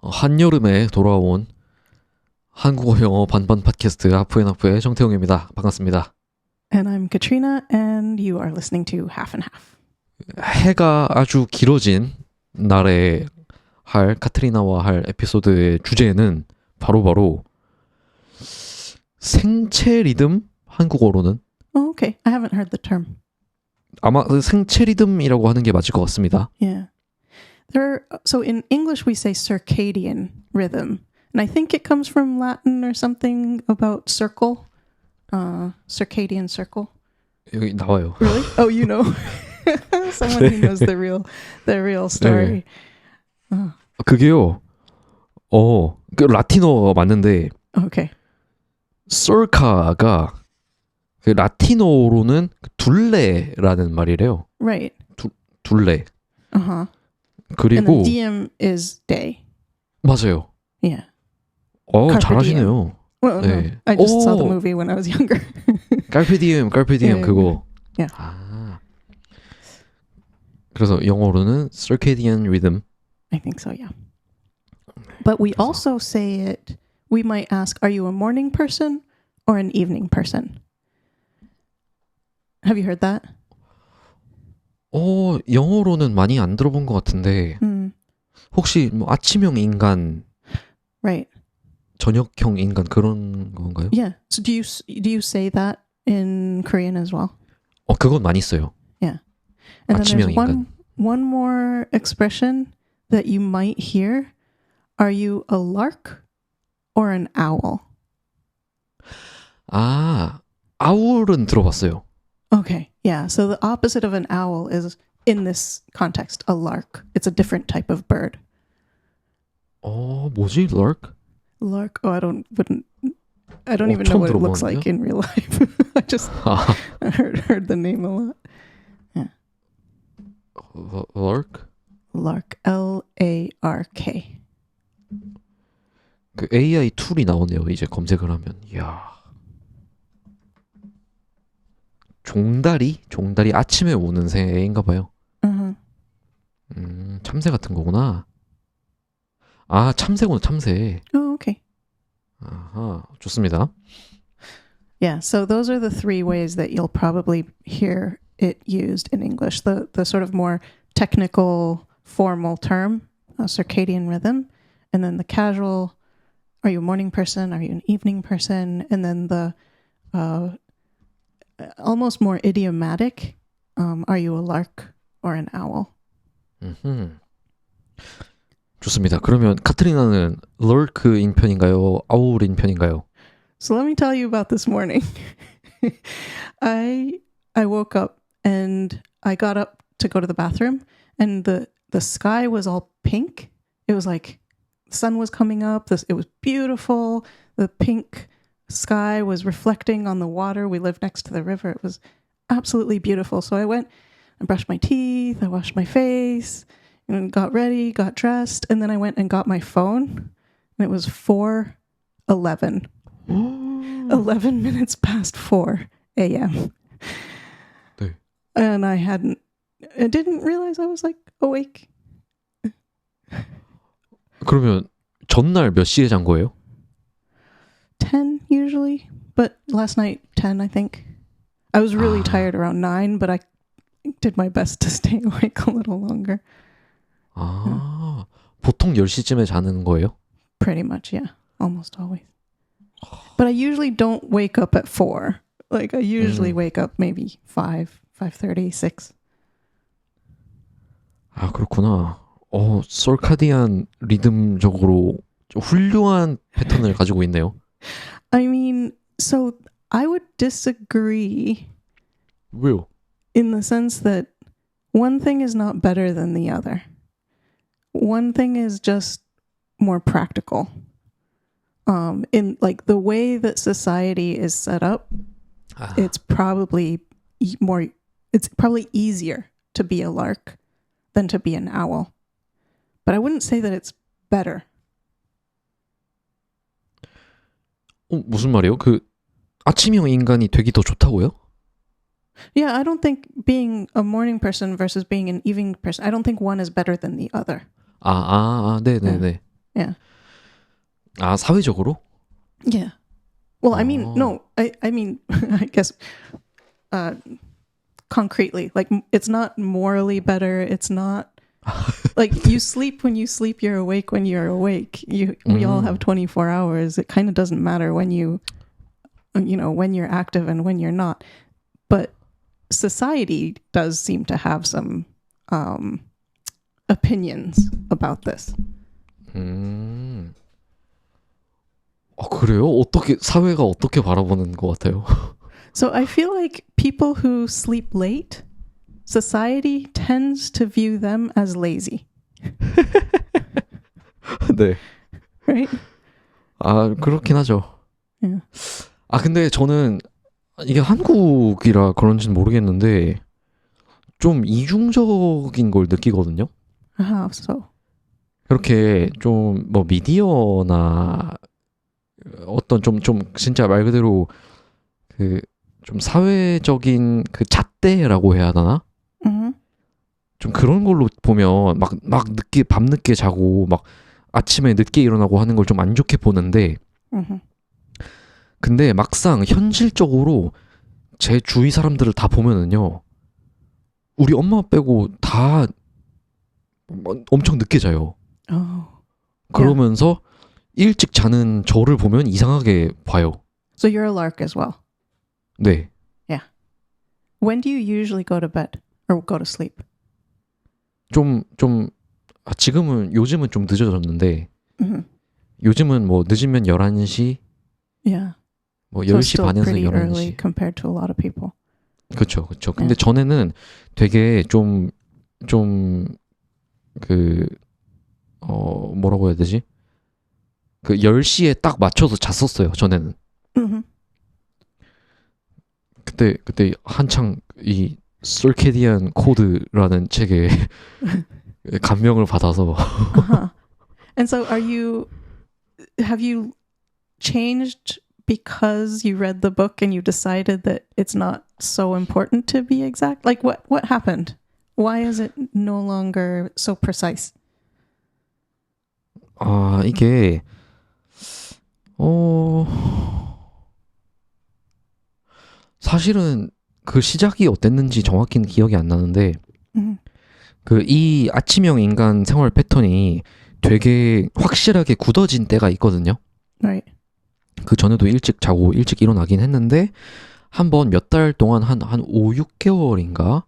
한여름에 돌아온 한국어 영어 반반 팟캐스트 하프앤하프의 정태용입니다. 반갑습니다. And I'm Katrina, and you are listening to Half and Half. 해가 아주 길어진 날에 할 카트리나와 할 에피소드의 주제는 바로 생체 리듬? 한국어로는 Oh, okay. I haven't heard the term. 아마 생체 리듬이라고 하는 게 맞을 것 같습니다. Yeah. So in English, we say circadian rhythm. And I think it comes from Latin or something about circle. Circadian circle. 여기 나와요. Really? Oh, you know. Someone who knows the real story. 네. 그게요. 그 라틴어가 맞는데 Okay. circa가 그 라틴어로는 둘레라는 말이래요. Right. 둘레. Uh-huh. And 그리고 then diem is day. 맞아요. Yeah. Carpe 잘하시네요. Well, 네. no. I just saw the movie when I was younger. 깔페디엠 예, 그거. 예. 그래서 영어로는 circadian rhythm. I think so, yeah. But we also say it, we might ask, are you a morning person or an evening person? Have you heard that? 영어로는 많이 안 들어본 것 같은데 혹시 뭐 아침형 인간, Right. 저녁형 인간 그런 건가요? Yeah. So do you say that in Korean as well? 그건 많이 써요. Yeah. And then 아침형 there's 인간. one more expression that you might hear. Are you a lark or an owl? 아울은 들어봤어요. Okay. Yeah. So the opposite of an owl is, in this context, a lark. It's a different type of bird. 뭐지? lark? Lark. I don't even know what it looks like in real life. I just heard the name a lot. Yeah. lark? Lark. L-A-R-K. 그 AI 툴이 나오네요. 이제 검색을 하면. 이야. 종다리 아침에 우는 새인가 봐요. Uh-huh. 참새 같은 거구나. 참새구나, 참새. Oh, okay. 아하, 좋습니다. Yeah, so those are the three ways that you'll probably hear it used in English. The sort of more technical, formal term, circadian rhythm, and then the casual, are you a morning person? Are you an evening person? And then the almost more idiomatic, are you a lark or an owl? 좋습니다. 그러면 카트리나는 lark인 편인가요? 아울인 편인가요? So let me tell you about this morning. I woke up and I got up to go to the bathroom, and the sky was all pink. It was like the sun was coming up. It was beautiful. The pink sky was reflecting on the water. We live next to the river. It was absolutely beautiful. So I went and brushed my teeth. I washed my face and got ready, got dressed. And then I went and got my phone, and it was 4:11. 11 minutes past 4 a.m. 네. And I didn't realize I was like awake. 그러면 전날 몇 시에 잔 거예요? 10 usually, but last night 10, I think. I was really tired around 9, but I did my best to stay awake a little longer. 보통 10시쯤에 자는 거예요? Pretty much, yeah. Almost always. But I usually don't wake up at 4. Like, I usually wake up maybe 5, 5:30, 6. 그렇구나. 설카디안 리듬적으로 훌륭한 패턴을 가지고 있네요. I mean, so I would disagree. 왜요? In the sense that one thing is not better than the other. One thing is just more practical. In like the way that society is set up, it's probably easier to be a lark than to be an owl. But I wouldn't say that it's better. 무슨 말이에요? 그 아침형 인간이 되기 더 좋다고요? Yeah, I don't think being a morning person versus being an evening person, I don't think one is better than the other. 네네네. Yeah. 아, 사회적으로? Yeah. Well, I mean, no, I mean, I guess concretely, like it's not morally better. It's not like you sleep when you sleep, you're awake when you're awake. We all have 24 hours. It kind of doesn't matter when when you're active and when you're not. But society does seem to have some opinions about this. 그래요? 어떻게 사회가 어떻게 바라보는 것 같아요? So I feel like people who sleep late, society tends to view them as lazy. 네. Right? 아, 그렇긴 하죠. Yeah. 아, 근데 저는 이게 한국이라 그런지는 모르겠는데 좀 이중적인 걸 느끼거든요. How so? 그렇게 좀 뭐 미디어나 어떤 좀 진짜 말 그대로 그 좀 사회적인 그 잣대라고 해야 하나? Mm-hmm. 좀 그런 걸로 보면 막 늦게 밤늦게 자고 막 아침에 늦게 일어나고 하는 걸 좀 안 좋게 보는데 Mm-hmm. 근데 막상 현실적으로 제 주위 사람들을 다 보면은요 우리 엄마 빼고 다 엄청 늦게 자요. Oh. 그러면서 일찍 자는 저를 보면 이상하게 봐요. So you're a lark as well. 네. Yeah. When do you usually go to bed or go to sleep? 요즘은 좀 늦어졌는데 Mm-hmm. 요즘은 뭐 늦으면 11시 Yeah. 뭐 So 10시 still 반에서 pretty early 11시. compared to a lot of people. 그렇죠. 근데 전에는 되게 뭐라고 해야 되지? 그 10시에 딱 맞춰서 잤었어요. 전에는. Mm-hmm. 그때 한창 이 circadian code라는 책에 감명을 받아서 Uh-huh. And so have you changed because you read the book and you decided that it's not so important to be exact? Like what happened? Why is it no longer so precise? 아, 이게 사실은 그 시작이 어땠는지 정확히는 기억이 안 나는데 Mm-hmm. 그 이 아침형 인간 생활 패턴이 되게 확실하게 굳어진 때가 있거든요. Right. 그 전에도 일찍 자고 일찍 일어나긴 했는데 한번 몇 달 동안 한 5, 6개월인가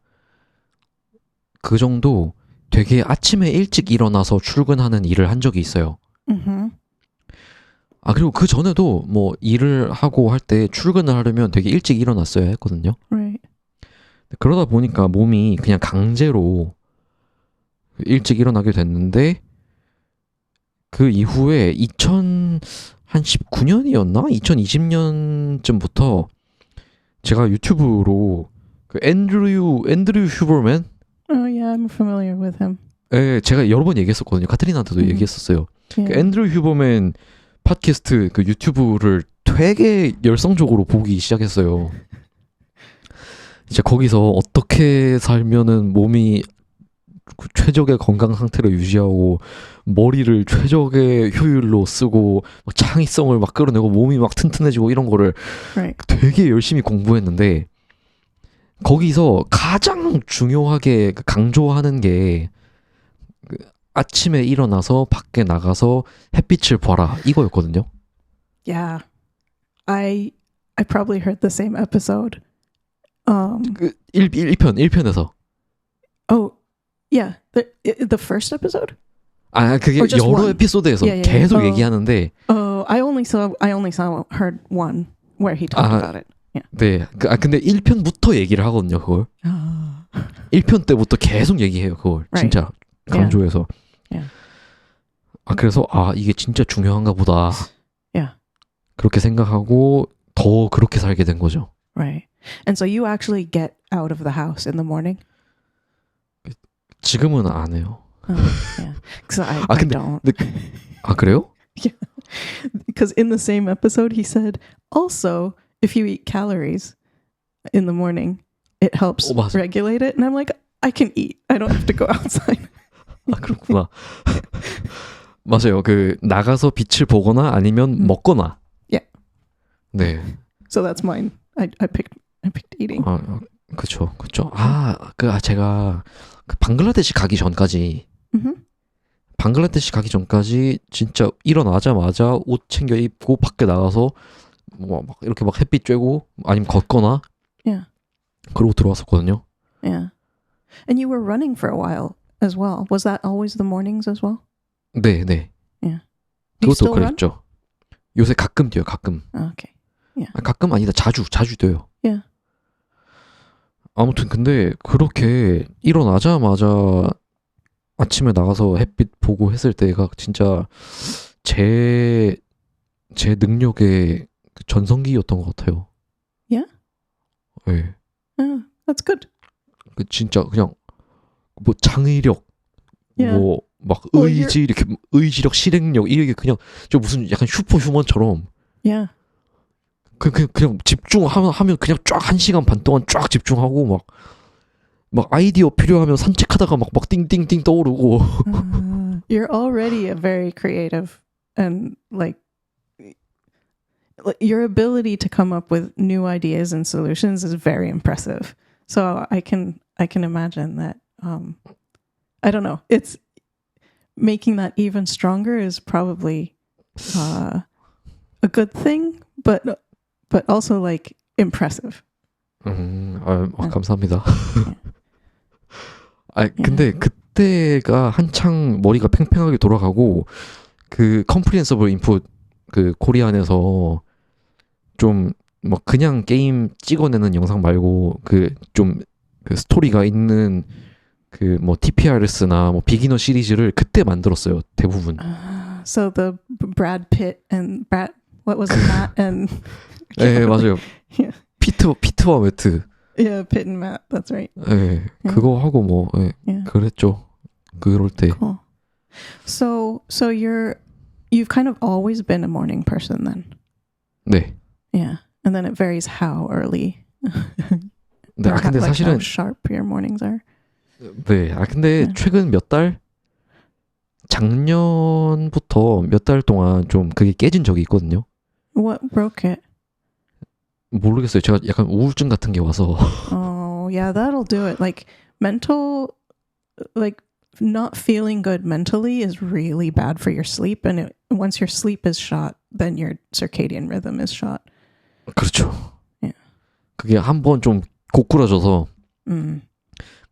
그 정도 되게 아침에 일찍 일어나서 출근하는 일을 한 적이 있어요. Mm-hmm. 아, 그리고 그 전에도 뭐 일을 하고 할 때 출근을 하려면 되게 일찍 일어났어야 했거든요. Right. 그러다 보니까 몸이 그냥 강제로 일찍 일어나게 됐는데 그 이후에 2019년이었나? 2020년쯤부터 제가 유튜브로 그 앤드류 휴버맨? Oh yeah, I'm familiar with him. 예, 제가 여러 번 얘기했었거든요. 카트리나한테도 얘기했었어요. Yeah. 그 앤드류 휴버맨 팟캐스트 그 유튜브를 되게 열성적으로 보기 시작했어요. 이제 거기서 어떻게 살면은 몸이 최적의 건강 상태를 유지하고 머리를 최적의 효율로 쓰고 막 창의성을 막 끌어내고 몸이 막 튼튼해지고 이런 거를 Right. 되게 열심히 공부했는데 거기서 가장 중요하게 강조하는 게 그 아침에 일어나서 밖에 나가서 햇빛을 봐라 이거였거든요. Yeah. I probably heard the same episode. 그 1편에서 Oh, yeah. The first episode? 아 그게 Or just 여러 one? 에피소드에서 Yeah. 계속 얘기하는데 Oh, I only heard one where he talked about it. Yeah. 네. 근데 1편부터 얘기를 하거든요, 그걸. 1편 때부터 계속 얘기해요, 그걸. Right. 진짜 강조해서. Yeah. 아, 그래서 이게 진짜 중요한가 보다. Yeah. 그렇게 생각하고 더 그렇게 살게 된 거죠. Right. And so you actually get out of the house in the morning? 지금은 안 해요. Yeah. Because I 근데, don't. 아, 그래요? Yeah. Because in the same episode, he said, also, if you eat calories in the morning, it helps 맞아. regulate it. And I'm like, I can eat. I don't have to go outside. 아, 그렇구나. 맞아요. 그 나가서 빛을 보거나 아니면 먹거나. Yeah. 네. So that's mine. I picked eating. 그쵸. 제가 그 방글라데시 가기 전까지 Mm-hmm. 진짜 일어나자마자 옷 챙겨 입고 밖에 나가서 뭐 막 이렇게 막 햇빛 쬐고 아니면 걷거나 Yeah. 그러고 들어왔었거든요. Yeah. And you were running for a while as well. Was that always the mornings as well? 네. Yeah. Do you 그것도 still run? 그랬죠. 요새 가끔 뛰어요. 가끔. Okay. 가끔 아니다. 자주 뛰어요. Yeah. 아무튼 근데 그렇게 일어나자마자 아침에 나가서 햇빛 보고 했을 때가 진짜 제 능력의 그 전성기였던 것 같아요. Yeah? 네. That's good. 그 진짜 그냥 뭐 창의력, Yeah. 뭐 막 Well, 의지 이렇게 의지력, 실행력 이게 그냥 저 무슨 약간 슈퍼휴먼처럼 Yeah. 그냥 집중하면 그냥 쫙 1시간 반 동안 쫙 집중하고 막 아이디어 필요하면 산책하다가 막 띵띵띵 떠오르고. You're already a very creative and like your ability to come up with new ideas and solutions is very impressive. So I can imagine that. I don't know. It's making that even stronger is probably a good thing, but also like impressive. 감사합니다. 근데 그때가 한창 머리가 팽팽하게 돌아가고 그 컴프리헨서블 인풋 그 코리안에서 좀 뭐 그냥 게임 찍어내는 영상 말고 그 좀 그 스토리가 있는 그 뭐 TPRS나 뭐 비기너 시리즈를 그때 만들었어요. 대부분. So the Brad Pitt and what was it, Matt and 네, 맞아요. Yeah. 피트와 매트. Yeah, Pitt and Matt. That's right. 네, 그거 하고 뭐 Yeah. 그랬죠. 그럴 때. Cool. So you've kind of always been a morning person then. 네. Yeah. And then it varies how early. 네, or 근데 like 사실은 how sharp your mornings are. 네. 근데 네. 최근 몇 달 작년부터 몇 달 동안 좀 그게 깨진 적이 있거든요. What broke it? 모르겠어요. 제가 약간 우울증 같은 게 와서. Oh, yeah, that'll do it. Like not feeling good mentally is really bad for your sleep. And once your sleep is shot, then your circadian rhythm is shot. 그렇죠. Yeah. 그게 한번 좀 고꾸라져서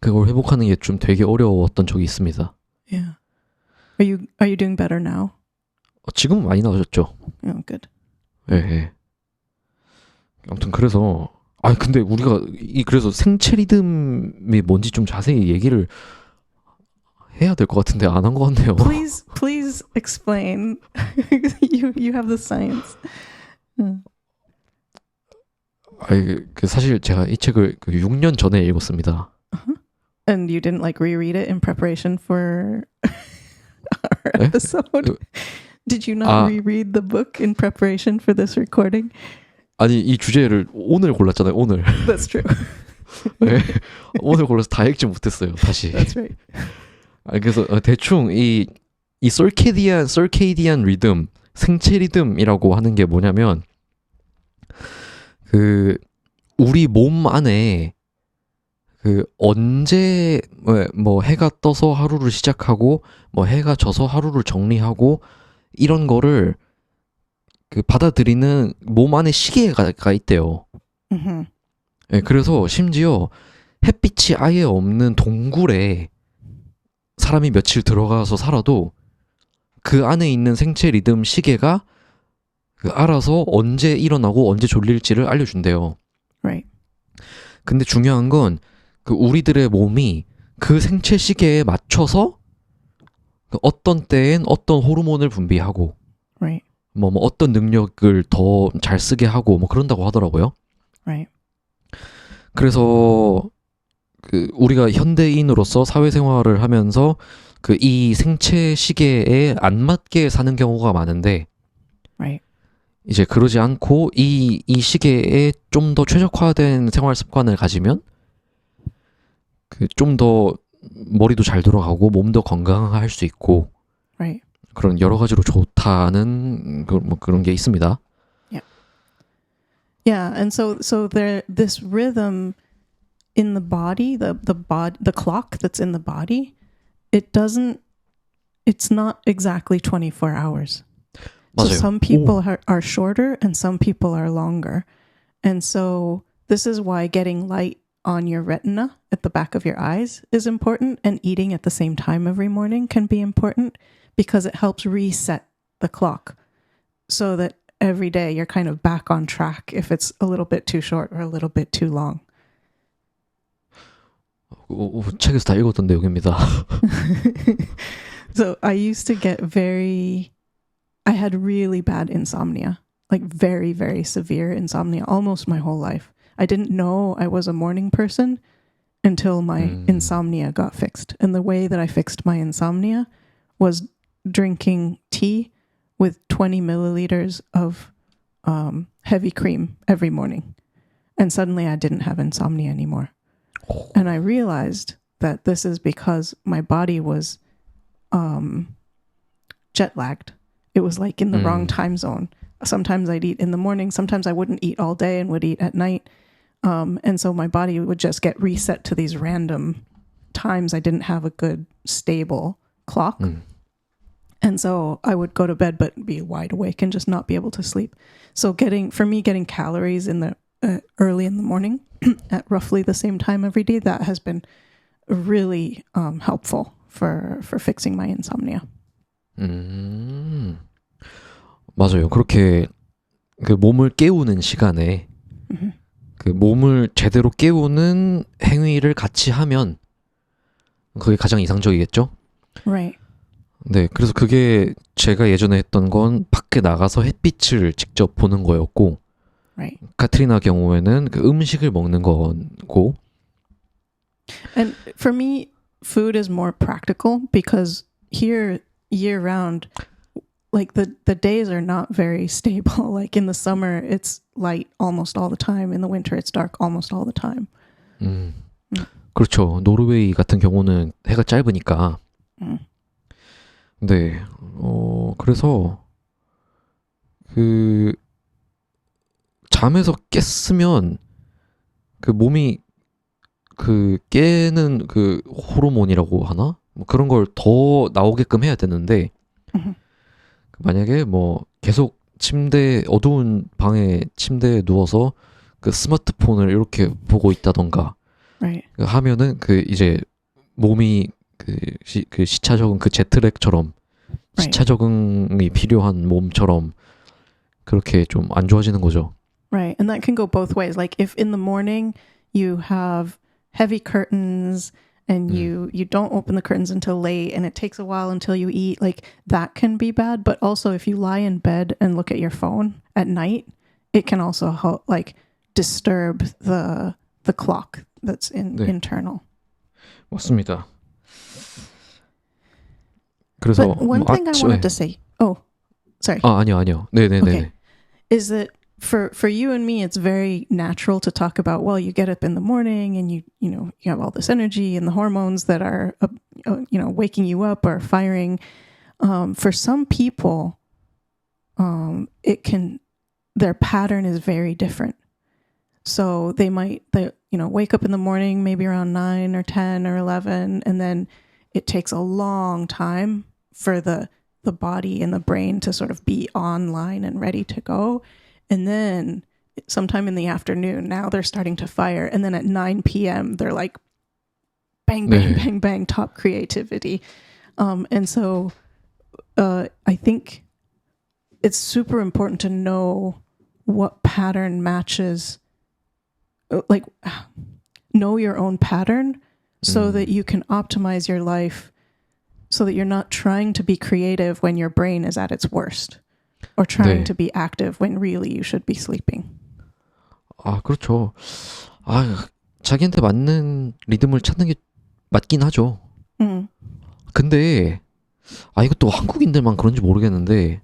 그걸 회복하는 게 좀 되게 어려웠던 적이 있습니다. Yeah. Are you doing better now? 지금은 많이 나아졌죠. Oh, good. 네. 아무튼 그래서 근데 우리가 그래서 생체 리듬이 뭔지 좀 자세히 얘기를 해야 될 것 같은데 안 한 것 같네요. Please explain. You have the science. 그 사실 제가 이 책을 6년 전에 읽었습니다. And you didn't like reread it in preparation for our episode? Did you not reread the book in preparation for this recording? 아니 이 주제를 오늘 골랐잖아요. 오늘. That's true. 네, 오늘 골라서 다 읽지 못했어요. 다시. That's right. 그래서 대충 이 circadian 리듬, 생체 리듬이라고 하는 게 뭐냐면 그 우리 몸 안에 그 언제 뭐 해가 떠서 하루를 시작하고 뭐 해가 져서 하루를 정리하고 이런 거를 그 받아들이는 몸 안에 시계가 있대요. 네, 그래서 심지어 햇빛이 아예 없는 동굴에 사람이 며칠 들어가서 살아도 그 안에 있는 생체 리듬 시계가 그 알아서 언제 일어나고 언제 졸릴지를 알려준대요. Right. 근데 중요한 건 그 우리들의 몸이 그 생체 시계에 맞춰서 그 어떤 때엔 어떤 호르몬을 분비하고 Right. 뭐 어떤 능력을 더 잘 쓰게 하고 뭐 그런다고 하더라고요. Right. 그래서 그 우리가 현대인으로서 사회생활을 하면서 그 이 생체 시계에 안 맞게 사는 경우가 많은데 Right. 이제 그러지 않고 이 시계에 좀 더 최적화된 생활 습관을 가지면 그 좀 더 머리도 잘 돌아가고 몸도 건강할 수 있고 Right. 그런 여러 가지로 좋다는 뭐 그런 게 있습니다. Yeah, and so there this rhythm in the body, the clock that's in the body, it's not exactly 24 hours. So 맞아요. some people are shorter and some people are longer. And so this is why getting light on your retina at the back of your eyes is important, and eating at the same time every morning can be important because it helps reset the clock so that every day you're kind of back on track if it's a little bit too short or a little bit too long. 책에서 다 읽었던 내용입니다. So I used to get I had really bad insomnia, like very, very severe insomnia almost my whole life. I didn't know I was a morning person until my insomnia got fixed. And the way that I fixed my insomnia was drinking tea with 20 milliliters of heavy cream every morning. And suddenly I didn't have insomnia anymore. And I realized that this is because my body was jet lagged. It was like in the wrong time zone. Sometimes I'd eat in the morning. Sometimes I wouldn't eat all day and would eat at night. And so my body would just get reset to these random times I didn't have a good stable clock. And so I would go to bed but be wide awake and just not be able to sleep. So getting calories in the early in the morning at roughly the same time every day, that has been really helpful for fixing my insomnia. 맞아요. 그렇게 그 몸을 깨우는 시간에 그 몸을 제대로 깨우는 행위를 같이 하면 그게 가장 이상적이겠죠? Right. 네, 그래서 그게 제가 예전에 했던 건 밖에 나가서 햇빛을 직접 보는 거였고, Right. 카트리나 경우에는 그 음식을 먹는 거고. And for me, food is more practical because here year round, like the days are not very stable. Like in the summer, it's light almost all the time. In the winter, it's dark almost all the time. 그렇죠. 노르웨이 같은 경우는 해가 짧으니까. 네, 그래서 그 잠에서 깼으면 그 몸이 그 깨는 그 호르몬이라고 하나? 뭐 그런 걸 더 나오게끔 해야 되는데 만약에 뭐 계속 어두운 방에 침대에 누워서 그 스마트폰을 이렇게 보고 있다던가 Right. 하면은 그 이제 몸이 그 시차 적응 그 제트랙처럼 시차 적응이 필요한 몸처럼 그렇게 좀 안 좋아지는 거죠. Right. And that can go both ways. Like if in the morning you have heavy curtains and you don't open the curtains until late and it takes a while until you eat, like that can be bad. But also if you lie in bed and look at your phone at night, it can also like disturb the clock that's internal. 맞습니다. 그래서 But one thing I wanted to say. Oh, sorry. 아니요. 네네네. Okay. Is that for you and me, it's very natural to talk about, well, you get up in the morning and you have all this energy and the hormones that are, waking you up or firing. For some people, their pattern is very different. So they wake up in the morning, maybe around 9 or 10 or 11, and then it takes a long time for the body and the brain to sort of be online and ready to go. And then sometime in the afternoon, now they're starting to fire. And then at 9 p.m., they're like, bang, bang, bang, bang, top creativity. And so I think it's super important to know what pattern matches, like know your own pattern so that you can optimize your life so that you're not trying to be creative when your brain is at its worst. Or trying to be active when really you should be sleeping. 그렇죠. 자기한테 맞는 리듬을 찾는 게 맞긴 하죠. 근데 이것도 한국인들만 그런지 모르겠는데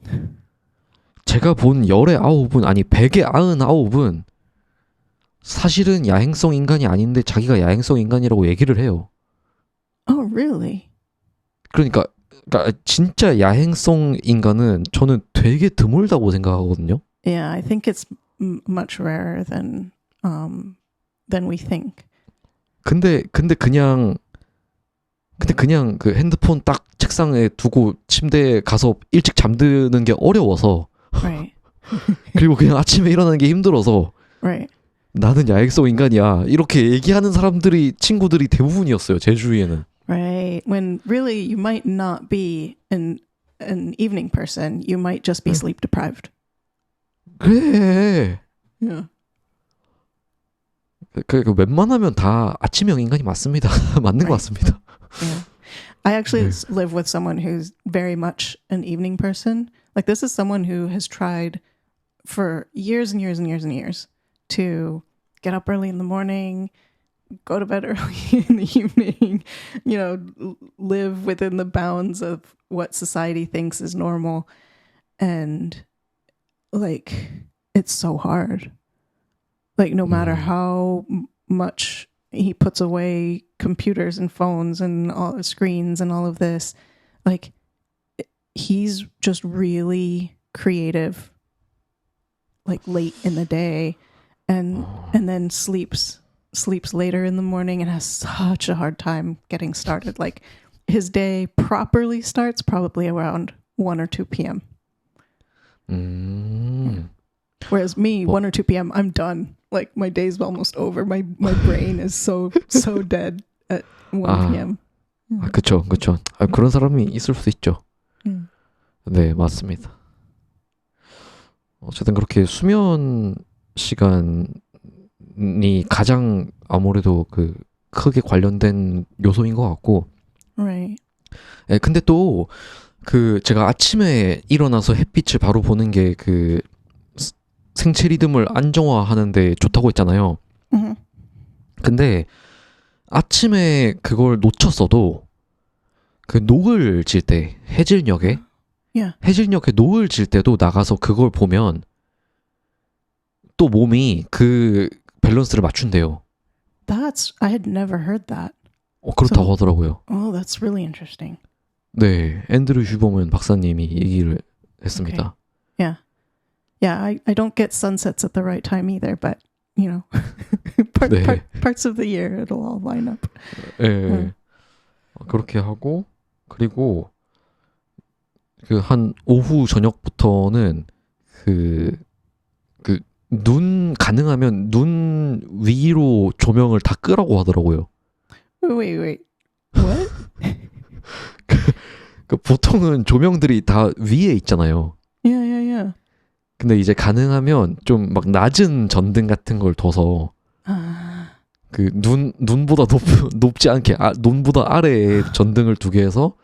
제가 본 열의 9은 아니 100의 99은 사실은 야행성 인간이 아닌데 자기가 야행성 인간이라고 얘기를 해요. Oh, really? 그러니까 그러니까 진짜 야행성 인간은 저는 되게 드물다고 생각하거든요. Yeah, I think it's much rarer than we think. 근데 그냥 그 핸드폰 딱 책상에 두고 침대에 가서 일찍 잠드는 게 어려워서 Right. 그리고 그냥 아침에 일어나는 게 힘들어서 Right. 나는 야행성 인간이야 이렇게 얘기하는 사람들이 친구들이 대부분이었어요 제 주위에는. Right. When really you might not be an evening person, you might just be sleep deprived. 그래. Yeah. 그 웬만하면 다 아침형 인간이 맞습니다. 맞는 것 Right. 같습니다. Yeah. I actually Yeah. live with someone who's very much an evening person. Like this is someone who has tried for years and years and years and years to get up early in the morning, go to bed early in the evening, you know, live within the bounds of what society thinks is normal. And like, it's so hard. Like, no matter how much he puts away computers and phones and all screens and all of this, like, he's just really creative, like late in the day, and then sleeps later in the morning and has such a hard time getting started. Like, his day properly starts probably around 1 or 2 p.m. Whereas me, 1 or 2 p.m., I'm done. Like, my day's almost over. My brain is so dead at 1 p.m. 아, 그쵸. 아, 그런 사람이 있을 수 있죠. 음. 네, 맞습니다. 어쨌든 그렇게 수면 시간이 가장 아무래도 그 크게 관련된 요소인 것 같고. Right. 예, 근데 또 그 제가 아침에 일어나서 햇빛을 바로 보는 게 그 생체 리듬을 안정화하는데 좋다고 했잖아요. Mhm. 근데 아침에 그걸 놓쳤어도 그 노을 질 때 해질녘에 Yeah. 해질녘에 노을 질 때도 나가서 그걸 보면 또 몸이 그 밸런스를 맞춘대요. I had never heard that. 그렇다고 하더라고요. Oh, that's really interesting. 네, 앤드류 휴버먼 박사님이 얘기를 했습니다. Yeah. Yeah, I don't get sunsets at the right time either, but, you know, 네. parts of the year it'll all line up. 예. 그렇게 하고 그리고 그 한 오후 저녁부터는 그 눈 가능하면 눈 위로 조명을 다 끄라고 하더라고요. Wait. What? 그 보통은 조명들이 다 위에 있잖아요. Yeah. 근데 이제 가능하면 좀 막 낮은 전등 같은 걸 둬서 그 눈보다 높지 않게 눈보다 아래에 전등을 두게 해서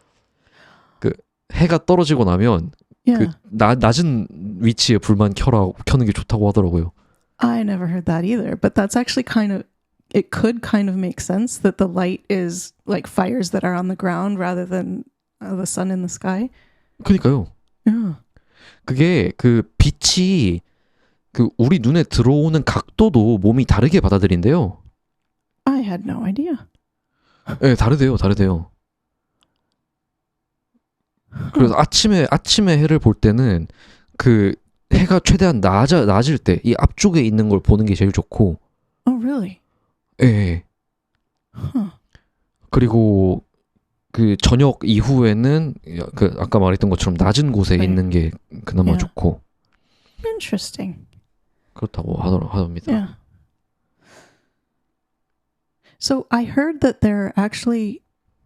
그 해가 떨어지고 나면 Yeah. 그 낮은 위치에 불만 켜는 게 좋다고 하더라고요. I never heard that either, but that's actually it could kind of make sense that the light is like fires that are on the ground rather than the sun in the sky. 그러니까요. Yeah. 그게 그 빛이 그 우리 눈에 들어오는 각도도 몸이 다르게 받아들인대요. I had no idea. 네, 다르대요. 그래서 아침에 해를 볼 때는 그 해가 최대한 낮을 때 이 앞쪽에 있는 걸 보는 게 제일 좋고. Oh, really? 예. Huh. 그리고 그 저녁 이후에는 그 아까 말했던 것처럼 낮은 곳에 네. 있는 게 그나마 Yeah. 좋고. Interesting. 그렇다고 하답니다. Yeah. So I heard that there are actually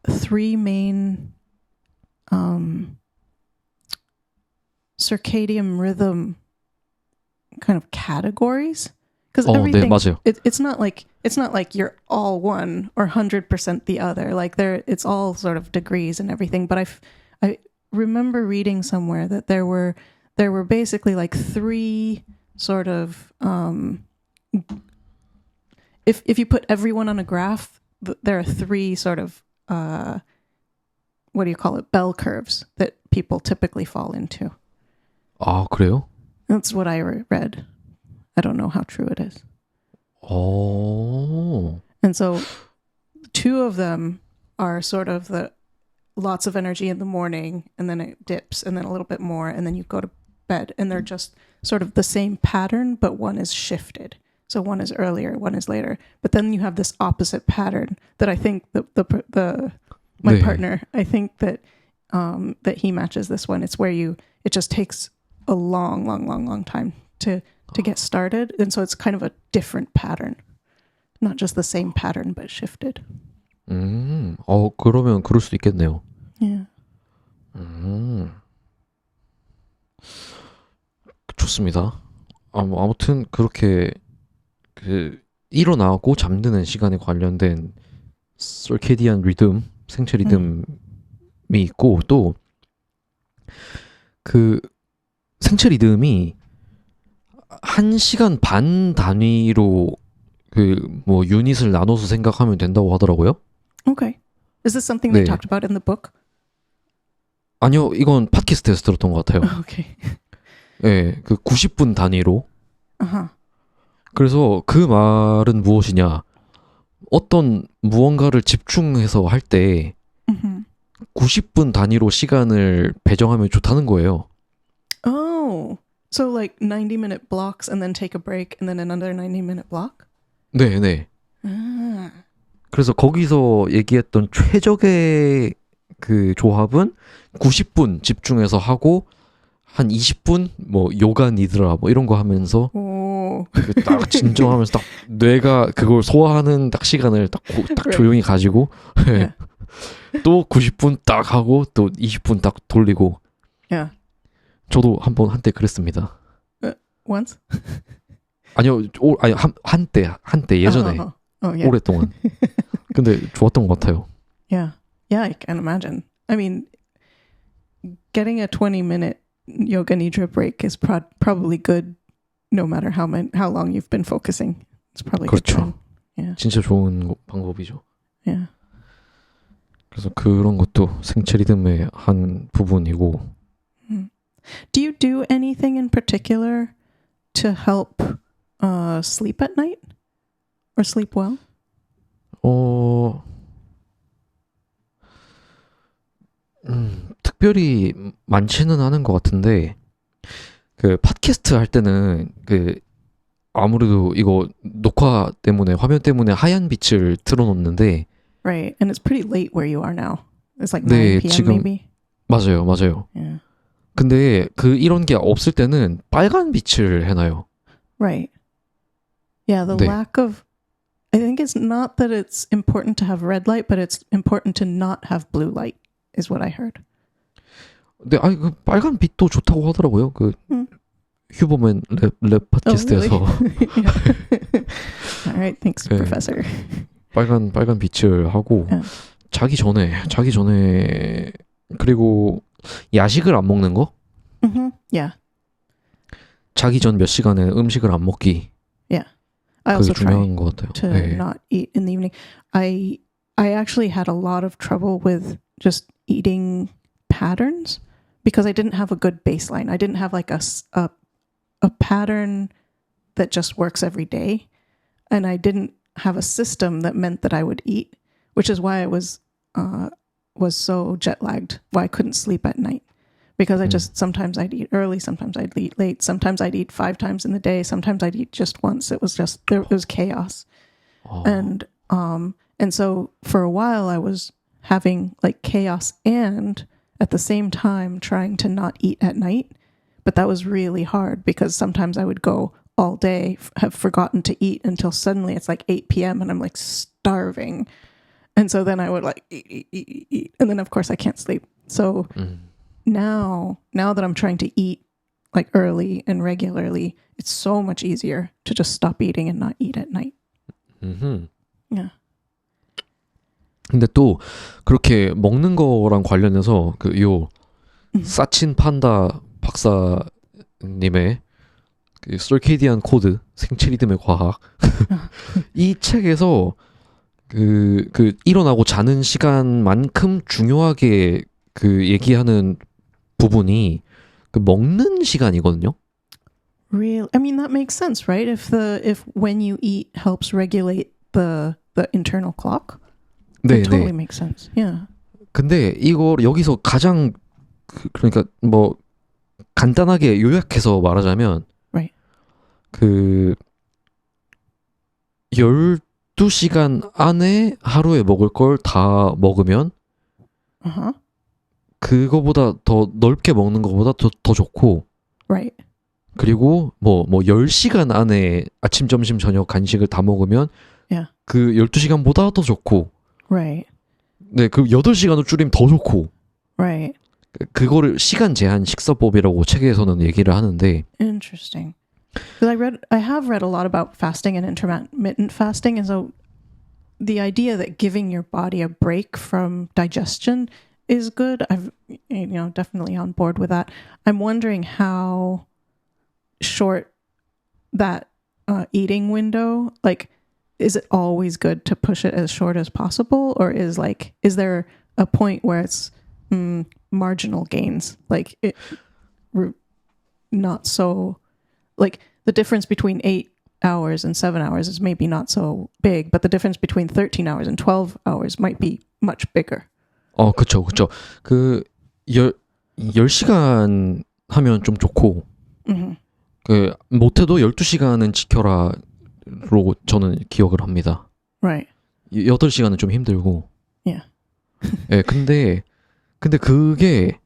3 main circadian rhythm kind of categories, because 네, everything 맞아요. it's not like you're all one or 100% the other. Like it's all sort of degrees and everything. But I remember reading somewhere that there were basically like 3 sort of if you put everyone on a graph, there are 3 sort of what do you call it, bell curves that people typically fall into. 아, 그래요? That's what I read. I don't know how true it is. 오. And so 2 of them are sort of lots of energy in the morning, and then it dips, and then a little bit more, and then you go to bed, and they're just sort of the same pattern, but one is shifted. So one is earlier, one is later. But then you have this opposite pattern that I think my 네. partner, I think that he matches this one. It's where it just takes a long time to get started, and so it's kind of a different pattern, not just the same pattern but shifted. 그러면 그럴 수도 있겠네요. Yeah. 좋습니다. 아무튼 그렇게 그 일어나고 잠드는 시간에 관련된 서케디안 리듬, 생체 리듬이 있고 또 그 생체 리듬이 1시간 반 단위로 그 뭐 유닛을 나눠서 생각하면 된다고 하더라고요. Okay. Is this something they 네. talked about in the book? 아니요, 이건 팟캐스트에서 들었던 것 같아요. Okay. 예, 그 90분 단위로. Uh-huh. 그래서 그 말은 무엇이냐? 어떤 무언가를 집중해서 할 때 Mm-hmm. 90분 단위로 시간을 배정하면 좋다는 거예요. Oh. So like 90-minute blocks and then take a break and then another 90-minute block? 네, 네. Ah. 그래서 거기서 얘기했던 최적의 그 조합은 90분 집중해서 하고 한 20분 뭐 요가 니드라 뭐 이런 거 하면서 Oh. 그 딱 진정하면서 딱 뇌가 그걸 소화하는 딱 시간을 딱 조용히 가지고 Yeah. 또 90분 딱 하고 또 20분 딱 돌리고. Yeah. 저도 한때 그랬습니다. Once? 아니요, 한때 예전에 Oh, yeah. 오랫동안. 근데 좋았던 것 같아요. Yeah. Yeah, I can imagine. I mean, getting a 20-minute yoga nidra break is probably good no matter how long you've been focusing. It's probably good. 그렇죠. Yeah. 진짜 좋은 방법이죠. Yeah. 그래서 그런 것도 생체 리듬의 한 부분이고. Do you do anything in particular to help sleep at night or sleep well? 특별히 많지는 않은 것 같은데 그 팟캐스트 할 때는 그 아무래도 이거 녹화 때문에 화면 때문에 하얀 빛을 틀어놓는데 Right. And it's pretty late where you are now. It's like 네, 9 p.m. 지금 maybe. 맞아요. Yeah. 근데 이런 게 없을 때는 빨간 빛을 해놔요. Right. Yeah, the 네. lack of I think it's not that it's important to have red light, but it's important to not have blue light is what I heard. 근데 그 빨간 빛도 좋다고 하더라고요. 그 휴버맨 랩 팟캐스트에서 All right, thanks, 네. professor. 빨간 빛을 하고 자기 전에 그리고 야식을 안 먹는 거? Yeah. 자기 전 몇 시간에 음식을 안 먹기. I 그게 also try 중요한 것 같아요. to 네. not eat in the evening. I actually had a lot of trouble with just eating patterns because I didn't have a good baseline. I didn't have like a pattern that just works every day, and I didn't have a system that meant that I would eat, which is why I was so jet lagged. Why I couldn't sleep at night. Because I just, sometimes I'd eat early, sometimes I'd eat late, sometimes I'd eat 5 times in the day, sometimes I'd eat just once. It was chaos. And so for a while I was having like chaos and at the same time trying to not eat at night. But that was really hard because sometimes I would go all day, have forgotten to eat until suddenly it's like 8 p.m. and I'm like starving. And so then I would like eat. And then of course I can't sleep. So now that I'm trying to eat like early and regularly, it's so much easier to just stop eating and not eat at night. Yeah. 근데 또 그렇게 먹는 거랑 관련해서 요 사친 판다 박사님의 그 서케디안 코드 생체 리듬의 과학 이 책에서 그 일어나고 자는 시간만큼 중요하게 그 얘기하는 부분이 그 먹는 시간이거든요. Real. I mean, that makes sense, right? If when you eat helps regulate the internal clock, 네, it totally 네. makes sense. Yeah. 근데 이거 여기서 가장 그러니까 뭐 간단하게 요약해서 말하자면 Right. 그 12시간 안에 하루에 먹을 걸 다 먹으면 Uh-huh. 그거보다 더 넓게 먹는 것보다 더 좋고 Right. 그리고 뭐 10시간 안에 아침 점심 저녁 간식을 다 먹으면 Yeah. 그 12시간보다 더 좋고 Right. 네, 그 8시간으로 줄이면 더 좋고 Right. 그거를 시간 제한 식사법이라고 책에서는 얘기를 하는데 Interesting. Because I have read a lot about fasting and intermittent fasting, and so the idea that giving your body a break from digestion is good. I've definitely on board with that. I'm wondering how short that eating window, like, is it always good to push it as short as possible, or is there a point where it's marginal gains, like not so, like the difference between 8 hours and 7 hours is maybe not so big, but the difference between 13 hours and 12 hours might be much bigger. 그쵸. 그 10시간 하면 좀 좋고 Mm-hmm. 그 못해도 12시간은 지켜라로 저는 기억을 합니다. Right. 8시간은 좀 힘들고. Yeah. 예, 근데 그게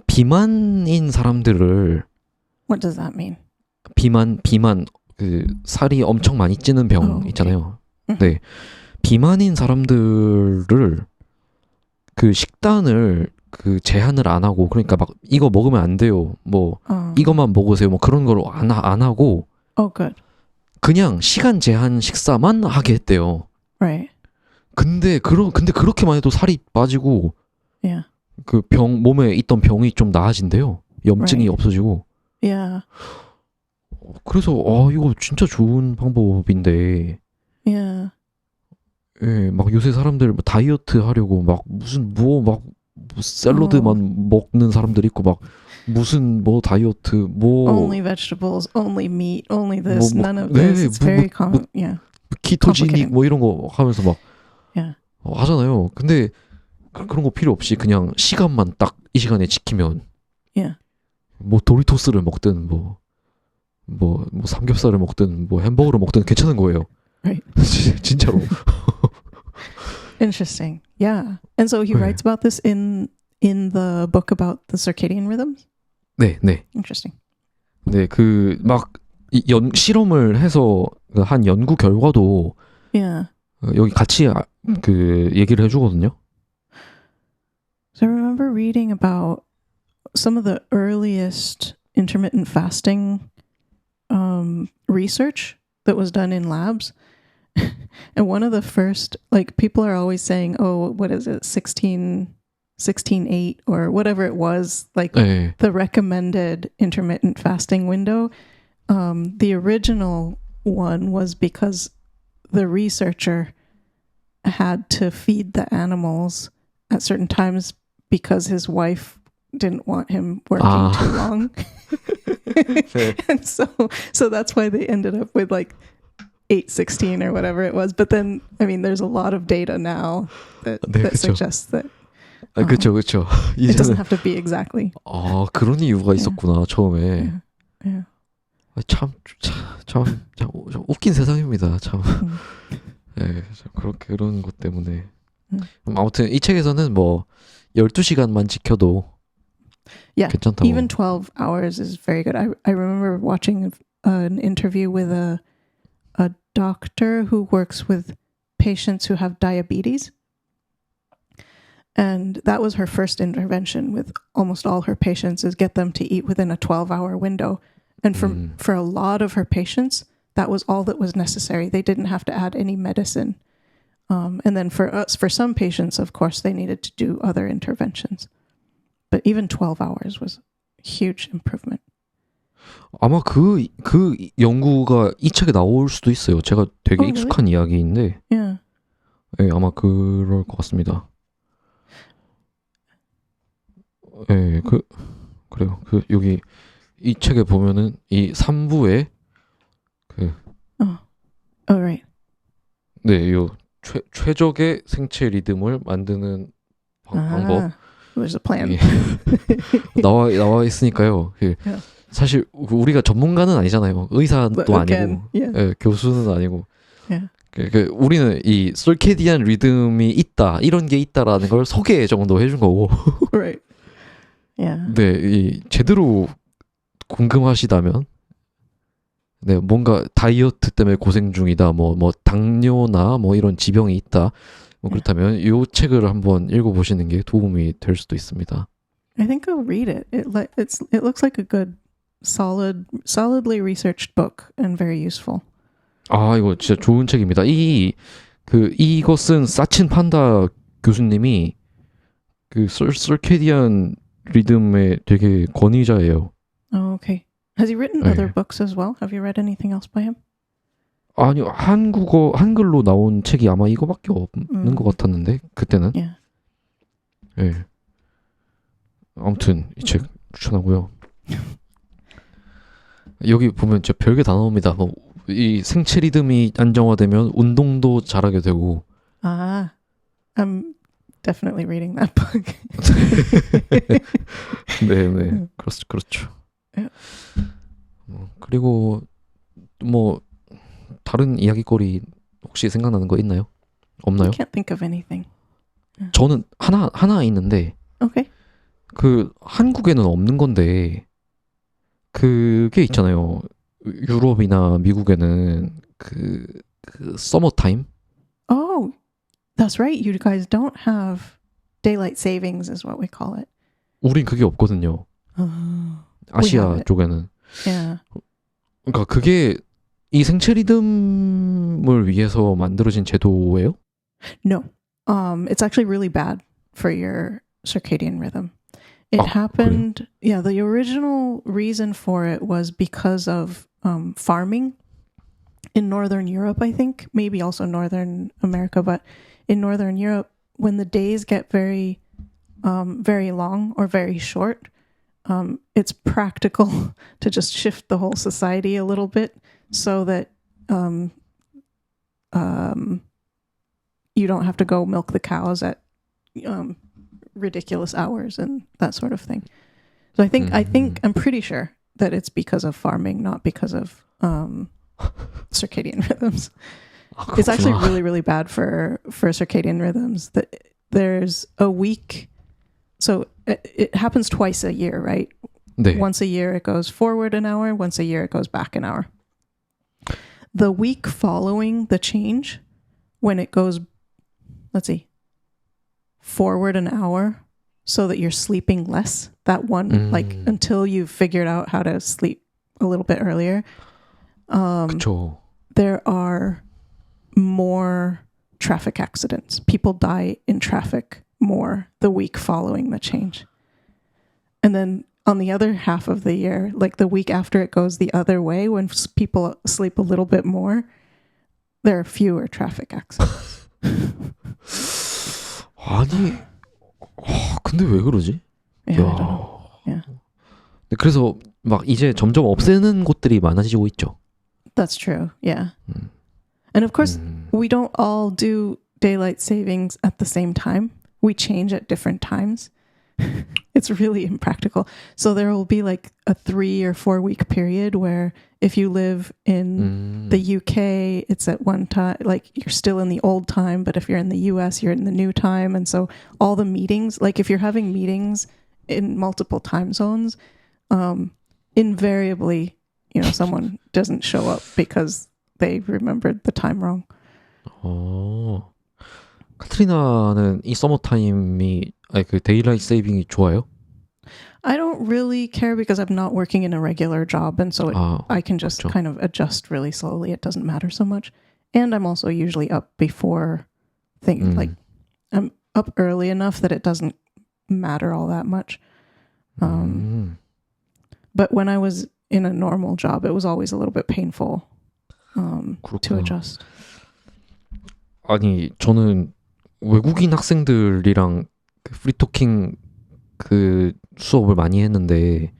비만인 사람들을 What does that mean? 비만 그 살이 엄청 많이 찌는 병 okay. 있잖아요. Mhm. 네. 비만인 사람들을 그 식단을 그 제한을 안 하고 그러니까 막 이거 먹으면 안 돼요. 뭐 이것만 먹으세요. 뭐 그런 걸 안 하고 Oh, good. 그냥 시간 제한 식사만 하게 했대요. Right. 근데 그렇게만 해도 살이 빠지고 Yeah. 그 몸에 있던 병이 좀 나아진대요. 염증이 Right. 없어지고. Yeah. 그래서 이거 진짜 좋은 방법인데. Yeah. 예, 막 요새 사람들 뭐 다이어트 하려고 막 무슨 뭐 샐러드만 먹는 사람들 있고 막 무슨 뭐 다이어트 뭐 Only vegetables, only meat, only this, 뭐, none of 네, this. It's very common. Yeah. 키토제닉 complicated. 뭐 이런 거 하면서 막 Yeah. 하잖아요. 근데 그런 거 필요 없이 그냥 시간만 딱 이 시간에 지키면 Yeah. 뭐 도리토스를 먹든 뭐 삼겹살을 먹든 뭐 햄버거를 먹든 괜찮은 거예요. Right. 진짜로. Interesting. Yeah. And so he Okay. writes about this in the book about the circadian rhythms. 네. Interesting. 네, 그 막 실험을 해서 한 연구 결과도 Yeah. 여기 같이 그 얘기를 해주거든요. So I remember reading about some of the earliest intermittent fasting research that was done in labs. And one of the first, like, people are always saying, oh, what is it, 16:8 or whatever it was, like 네. the recommended intermittent fasting window. The original one was because the researcher had to feed the animals at certain times because his wife didn't want him working too long. And so that's why they ended up with like 8:16 or whatever it was. But then, I mean, there's a lot of data now that 그쵸. suggests that 그쵸. it doesn't have to be exactly. 그런 이유가 있었구나 처음에. Yeah. 참 웃긴 세상입니다. 참. Mm. 네, 그런 것 때문에. 아무튼 이 책에서는 뭐 12시간만 지켜도 Yeah, 괜찮다고. even 12 hours is very good. I remember watching an interview with a doctor who works with patients who have diabetes. And that was her first intervention with almost all her patients, is get them to eat within a 12-hour window. And for a lot of her patients, that was all that was necessary. They didn't have to add any medicine. And then for some patients, of course, they needed to do other interventions. But even 12 hours was a huge improvement. 아마 그 연구가 이 책에 나올 수도 있어요. 제가 되게 really? 익숙한 이야기인데, Yeah. 네, 아마 그럴 것 같습니다. 네, 그래요. 여기 이 책에 보면은 이 3부에 Oh, right. 네, 요 최적의 생체 리듬을 만드는 방법 There's a plan. 이게 나와 있으니까요. Yeah. 사실 우리가 전문가는 아니잖아요. 의사도 But again, 아니고 yeah. 예, 교수는 아니고 Yeah. 우리는 이 설케디안 리듬이 있다 이런 게 있다라는 걸 소개 정도 해준 거고 Right. Yeah. 네, 이 제대로 궁금하시다면 네, 뭔가 다이어트 때문에 고생 중이다 뭐 당뇨나 뭐 이런 지병이 있다 뭐 그렇다면 이 책을 한번 읽어보시는 게 도움이 될 수도 있습니다. I think I'll read it. It looks like a good, solidly researched book and very useful. 아, 이거 진짜 좋은 책입니다. 이것은 사친 판다 교수님이 그 설케디안 리듬의 되게 권위자예요. Oh, okay. Has he written 네. other books as well? Have you read anything else by him? 아니요, 한글로 나온 책이 아마 이거밖에 없는 것 같았는데 그때는. Yeah. 예. 아무튼 이 책 추천하고요. 여기 보면 진짜 별게 다 나옵니다. 뭐 이 생체 리듬이 안정화되면 운동도 잘하게 되고. I'm definitely reading that book. 네, 그렇죠. 예. 그리고 뭐 다른 이야기거리 혹시 생각나는 거 있나요? 없나요? I can't think of anything. 저는 하나 있는데 Okay. 그 한국에는 없는 건데 그게 있잖아요. 유럽이나 미국에는 그 서머 타임? Oh, that's right. You guys don't have daylight savings, is what we call it. 우린 그게 없거든요. Oh, 아시아 have it. 쪽에는. yeah. 그러니까 그게 이 생체 리듬을 위해서 만들어진 제도예요? No. It's actually really bad for your circadian rhythm. It Oh, happened. Yeah, the original reason for it was because of farming in Northern Europe, I think, maybe also Northern America, but in Northern Europe, when the days get very long or very short, it's practical to just shift the whole society a little bit so that you don't have to go milk the cows at ridiculous hours and that sort of thing. So I'm pretty sure that it's because of farming, not because of circadian rhythms. It's actually really, really bad for circadian rhythms. That there's a week, so it happens twice a year, right? 네. Once a year it goes forward an hour, once a year it goes back an hour. The week following the change, when it goes, let's see, forward an hour so that you're sleeping less, that one, like until you've figured out how to sleep a little bit earlier, 그쵸. there are more traffic accidents. People die in traffic more the week following the change. And then on the other half of the year, like the week after it goes the other way, when people sleep a little bit more, there are fewer traffic accidents. 아니, 근데 왜 그러지? Yeah, I don't know. Yeah. 그래서 막 이제 점점 없애는 곳들이 많아지고 있죠. That's true. Yeah. And of course, we don't all do daylight savings at the same time. We change at different times. It's really impractical. So there will be like a 3 or 4 week period where if you live in the UK, it's at one time, like you're still in the old time, but if you're in the US, you're in the new time. And so all the meetings, like if you're having meetings in multiple time zones, invariably, someone doesn't show up because they remembered the time wrong. 카트리나는 이 서머 타임이 그 데일라이트 세이빙이 좋아요? I don't really care because I'm not working in a regular job, and so I can just 그렇죠. kind of adjust really slowly. It doesn't matter so much. And I'm also usually up before things like I'm up early enough that it doesn't matter all that much. But when I was in a normal job, it was always a little bit painful to adjust. 아니, 저는 외국인 학생들이랑 그 프리토킹 그 수업을 많이 했는데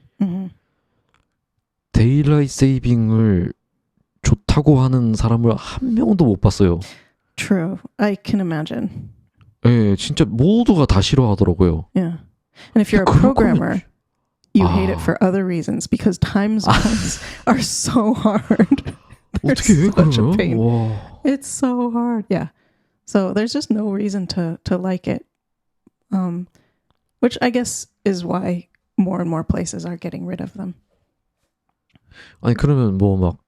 데일라이트 세이빙을 좋다고 하는 사람을 한 명도 못 봤어요. True. I can imagine. 예, 진짜 모두가 다 싫어하더라고요. Yeah. And if you're a 그럴 programmer, you hate it 아. for other reasons because time zones are so hard. They're 어떻게 해 such a 그러면? pain. 와. It's so hard. Yeah. So there's just no reason to like it. Which I guess is why more and more places are getting rid of them. 아니 그러면 뭐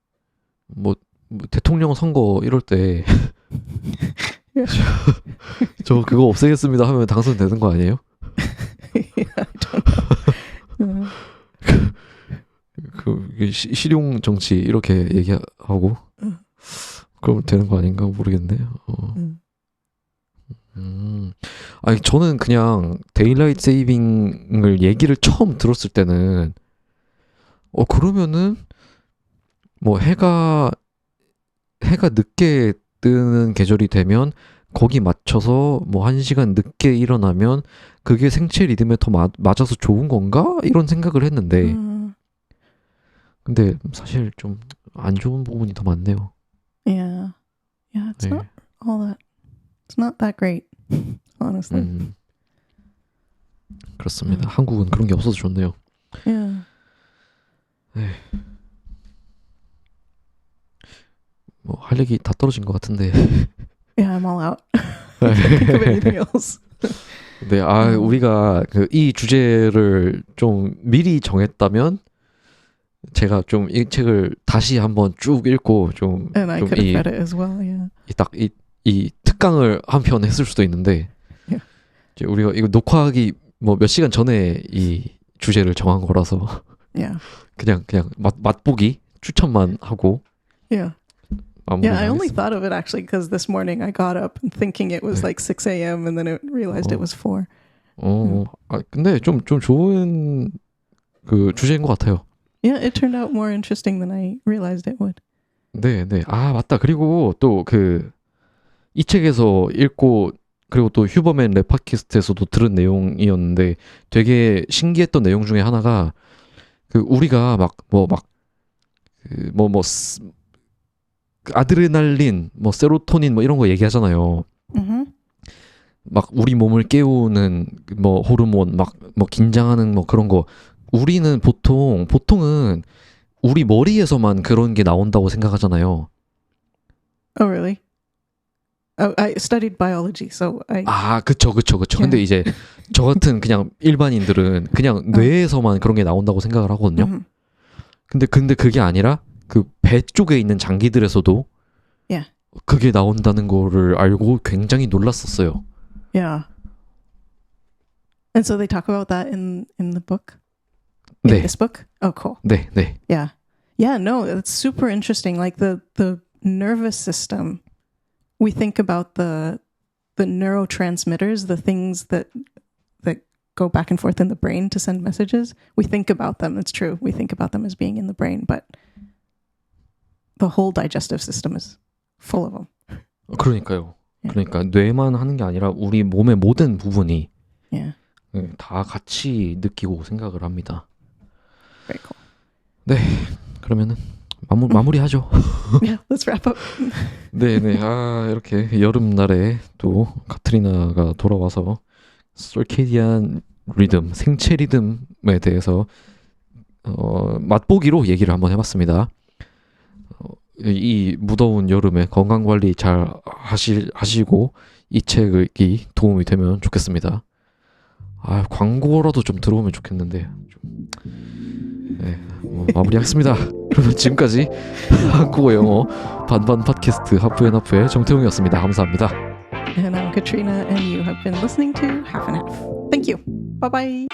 대통령 선거 이럴 때 저 그거 없애겠습니다 하면 당선되는 거 아니에요? Yeah, I don't know. 그 실용 정치 이렇게 얘기하고 그러면 되는 거 아닌가 모르겠네. 아니 저는 그냥 데일라이트 세이빙을 얘기를 처음 들었을 때는 그러면은 뭐 해가 늦게 뜨는 계절이 되면 거기 맞춰서 뭐 1시간 늦게 일어나면 그게 생체 리듬에 더 맞아서 좋은 건가? 이런 생각을 했는데 근데 사실 좀 안 좋은 부분이 더 많네요. Yeah. Yeah, it's 네. not all that. It's not that great, honestly. 그렇습니다. 한국은 그런 게 없어서 좋네요. Yeah. 뭐 할 얘기 다 떨어진 것 같은데. Yeah, I'm all out. I can't think of anything else. 네, 우리가 이 주제를 좀 미리 정했다면 제가 좀 이 책을 다시 한번 쭉 읽고 And I could have read it as well. Yeah. 이 특강을 한 편 했을 수도 있는데 Yeah. 이제 우리가 이거 녹화하기 뭐 몇 시간 전에 이 주제를 정한 거라서 Yeah. 그냥 맛보기 추천만 하고 Yeah. Yeah, I only thought of it actually because this morning I got up and thinking it was like 6 a.m. and then I realized it was 4. 근데 좀 좋은 그 주제인 것 같아요. Yeah, it turned out more interesting than I realized it would. 네. 아, 맞다. 그리고 또 이 책에서 읽고 그리고 또 휴버맨 랩 팟캐스트에서도 들은 내용이었는데 되게 신기했던 내용 중에 하나가 우리가 아드레날린, 세로토닌 이런 거 얘기하잖아요. 막 우리 몸을 깨우는 호르몬, 긴장하는 그런 거. 우리는 보통은 우리 머리에서만 그런 게 나온다고 생각하잖아요. Oh, really? Oh, I studied biology, so I. 그쵸. 근데 이제 저 같은 그냥 일반인들은 그냥 뇌에서만 그런 게 나온다고 생각을 하거든요. 근데 그게 아니라 그 배 쪽에 있는 장기들에서도 Yeah. 그게 나온다는 거를 알고 굉장히 놀랐었어요. Yeah. And so they talk about that in the book? 네. In this book? Oh, cool. 네. Yeah. Yeah, no, it's super interesting. Like the nervous system, we think about the neurotransmitters, the things that go back and forth in the brain to send messages. We think about them. It's true. We think about them as being in the brain, but the whole digestive system is full of them. 그러니까요. Yeah. 그러니까 뇌만 하는 게 아니라 우리 몸의 모든 부분이 Yeah. 다 같이 느끼고 생각을 합니다. Very cool. 네. 그러면은 마무리하죠. Yeah, let's wrap up. 네. 이렇게 여름날에 또 카트리나가 돌아와서 circadian 리듬, 생체 리듬에 대해서 맛보기로 얘기를 한번 해봤습니다. 이 무더운 여름에 건강 관리 잘 하시고 이 책이 도움이 되면 좋겠습니다. 광고라도 좀 들어오면 좋겠는데 마무리하겠습니다. 그러면 지금까지 한국어 영어 반반 팟캐스트 하프앤하프의 정태웅이었습니다. 감사합니다. And I'm Katrina, and you have been listening to Half and Half. Thank you. Bye-bye.